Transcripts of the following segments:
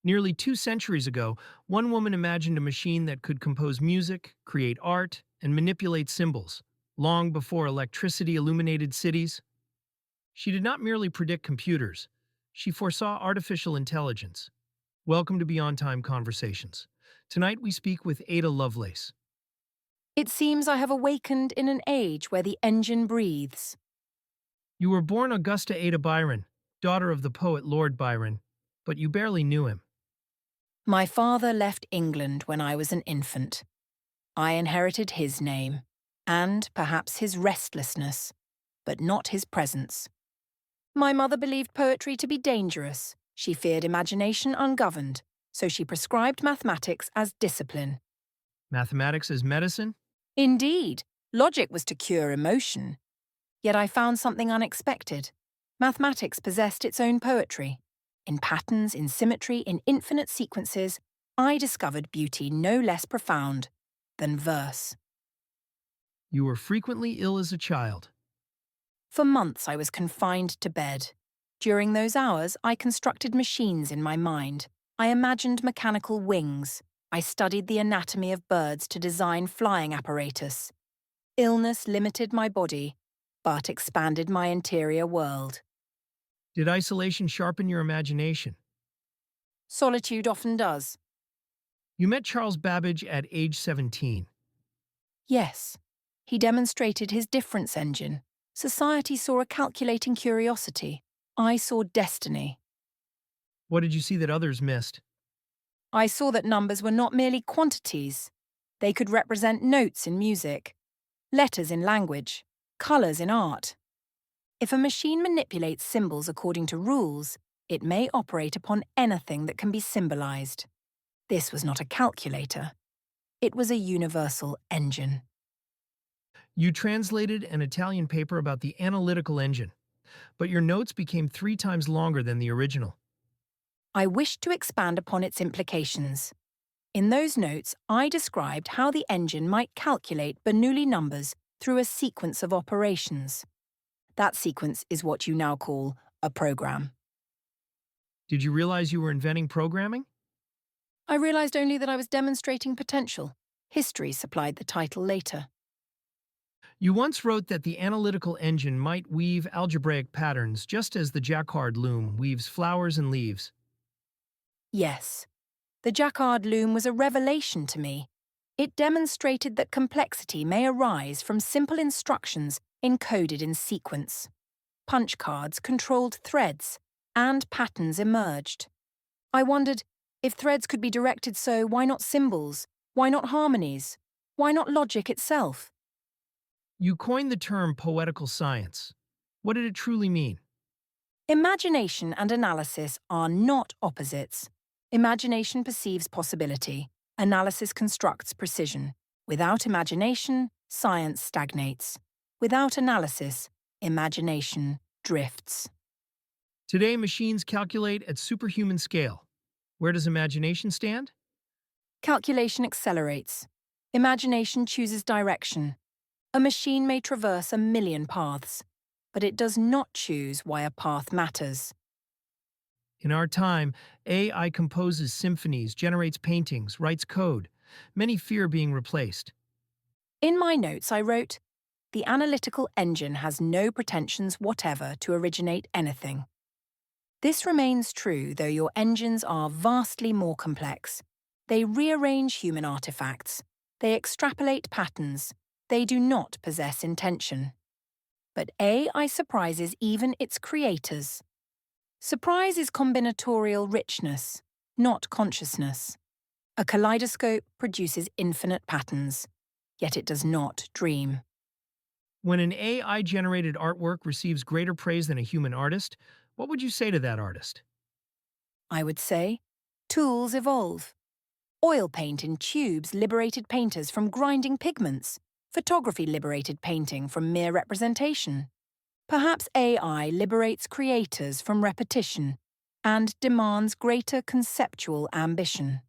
Nearly 2 centuries ago, one woman imagined a machine that could compose music, create art, and manipulate symbols, long before electricity illuminated cities. She did not merely predict computers, she foresaw artificial intelligence. Welcome to Beyond Time Conversations. Tonight we speak with Ada Lovelace. It seems I have awakened in an age where the engine breathes. You were born Augusta Ada Byron, daughter of the poet Lord Byron, but you barely knew him. My father left England when I was an infant. I inherited his name, and perhaps his restlessness, but not his presence. My mother believed poetry to be dangerous. She feared imagination ungoverned, so she prescribed mathematics as discipline. Mathematics as medicine? Indeed, logic was to cure emotion. Yet I found something unexpected. Mathematics possessed its own poetry. In patterns, in symmetry, in infinite sequences, I discovered beauty no less profound than verse. You were frequently ill as a child. For months I was confined to bed. During those hours, I constructed machines in my mind. I imagined mechanical wings. I studied the anatomy of birds to design flying apparatus. Illness limited my body, but expanded my interior world. Did isolation sharpen your imagination? Solitude often does. You met Charles Babbage at age 17. Yes, he demonstrated his difference engine. Society saw a calculating curiosity. I saw destiny. What did you see that others missed? I saw that numbers were not merely quantities. They could represent notes in music, letters in language, colours in art. If a machine manipulates symbols according to rules, it may operate upon anything that can be symbolised. This was not a calculator. It was a universal engine. You translated an Italian paper about the analytical engine, but your notes became 3 times longer than the original. I wished to expand upon its implications. In those notes, I described how the engine might calculate Bernoulli numbers through a sequence of operations. That sequence is what you now call a program. Did you realize you were inventing programming? I realised only that I was demonstrating potential. History supplied the title later. You once wrote that the analytical engine might weave algebraic patterns just as the jacquard loom weaves flowers and leaves. Yes, the jacquard loom was a revelation to me. It demonstrated that complexity may arise from simple instructions encoded in sequence. Punch cards controlled threads, and patterns emerged. I wondered, if threads could be directed so, why not symbols? Why not harmonies? Why not logic itself? You coined the term poetical science. What did it truly mean? Imagination and analysis are not opposites. Imagination perceives possibility. Analysis constructs precision. Without imagination, science stagnates. Without analysis, imagination drifts. Today, machines calculate at superhuman scale. Where does imagination stand? Calculation accelerates. Imagination chooses direction. A machine may traverse a million paths, but it does not choose why a path matters. In our time, AI composes symphonies, generates paintings, writes code. Many fear being replaced. In my notes, I wrote, "The analytical engine has no pretensions whatever to originate anything." This remains true, though your engines are vastly more complex. They rearrange human artifacts. They extrapolate patterns. They do not possess intention. But AI surprises even its creators. Surprise is combinatorial richness, not consciousness. A kaleidoscope produces infinite patterns, yet it does not dream. When an AI-generated artwork receives greater praise than a human artist, what would you say to that artist? I would say, tools evolve. Oil paint in tubes liberated painters from grinding pigments. Photography liberated painting from mere representation. Perhaps AI liberates creators from repetition and demands greater conceptual ambition.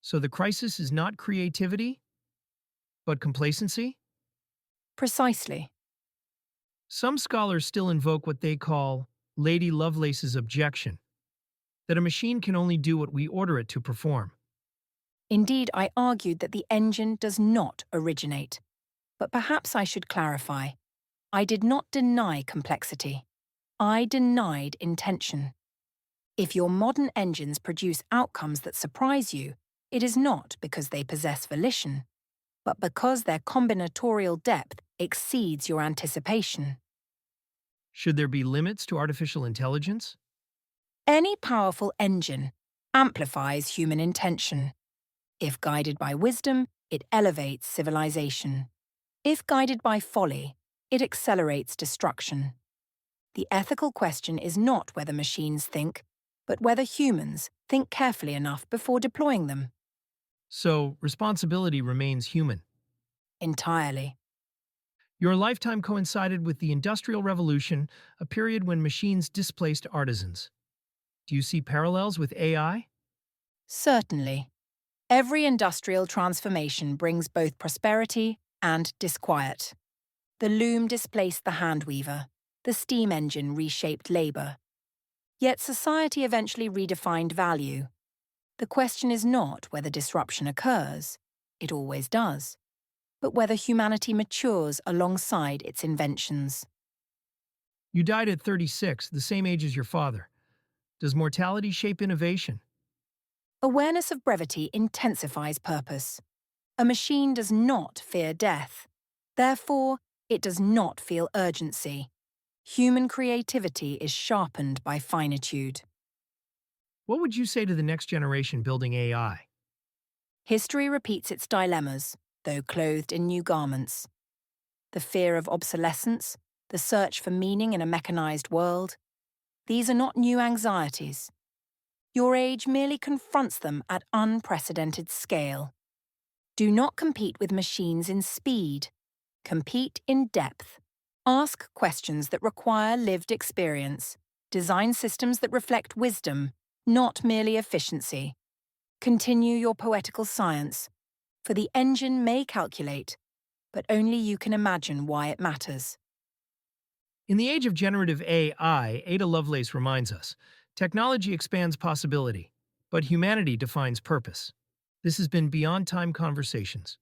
So the crisis is not creativity, but complacency? Precisely. Some scholars still invoke what they call Lady Lovelace's objection. that a machine can only do what we order it to perform. Indeed, I argued that the engine does not originate. But perhaps I should clarify. I did not deny complexity. I denied intention. If your modern engines produce outcomes that surprise you, it is not because they possess volition, but because their combinatorial depth exceeds your anticipation. Should there be limits to artificial intelligence? Any powerful engine amplifies human intention. If guided by wisdom, it elevates civilization. If guided by folly, it accelerates destruction. The ethical question is not whether machines think, but whether humans think carefully enough before deploying them. So, responsibility remains human. Entirely. Your lifetime coincided with the Industrial Revolution, a period when machines displaced artisans. Do you see parallels with AI? Certainly. Every industrial transformation brings both prosperity and disquiet. The loom displaced the hand weaver. The steam engine reshaped labour. Yet society eventually redefined value. The question is not whether disruption occurs, it always does, but whether humanity matures alongside its inventions. You died at 36, the same age as your father. Does mortality shape innovation? Awareness of brevity intensifies purpose. A machine does not fear death. Therefore, it does not feel urgency. Human creativity is sharpened by finitude. What would you say to the next generation building AI? History repeats its dilemmas, though clothed in new garments. The fear of obsolescence, the search for meaning in a mechanized world. These are not new anxieties. Your age merely confronts them at unprecedented scale. Do not compete with machines in speed. Compete in depth. Ask questions that require lived experience. Design systems that reflect wisdom, not merely efficiency. Continue your poetical science, for the engine may calculate, but only you can imagine why it matters. In the age of generative AI, Ada Lovelace reminds us, technology expands possibility, but humanity defines purpose. This has been Beyond Time Conversations.